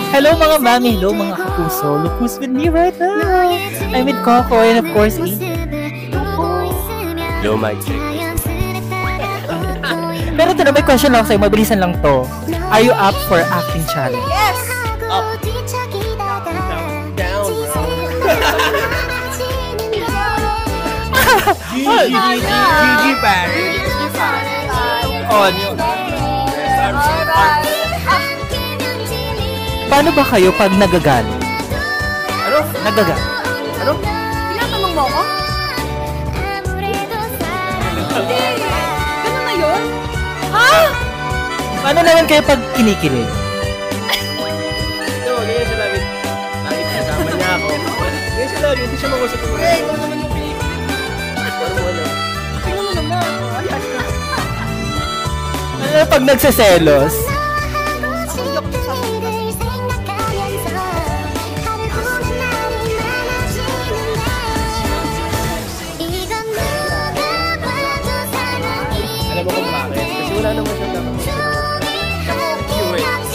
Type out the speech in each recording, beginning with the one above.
Hello mga mami, hello mga kapuso. Look who's with me right now. I'm with Coco and of course Angel. Hello Mike. Pero ito na, may question lang sa'yo, mabilisan lang to. Are you up for acting challenge? Yes! Up. Down, bro. GG pare. On yun. Paano ba kayo pag nagagalit? Ano? Nagagalit? Ano? Tinatanong mo ako? Hindi. Ganun na yun? Ha? Paano naman kayo pag kinikilig? Ito, ganyan siya namin. Nakit kasama niya ako. Ganyan siya lagi, hindi siya mag-usap ko. Hey, ikaw naman yung pinikilig. Ano mo alam? Tingnan mo naman. Ayas ka. Ano pag nagseselos? Alam mo kung bakit? Kasi wala naman siyang dapat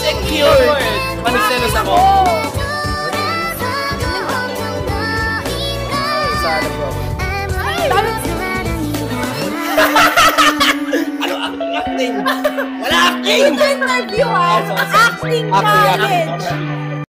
secure. Panagselos ako. Sana po. Ano acting? Wala acting! Ito interview ah! Acting challenge!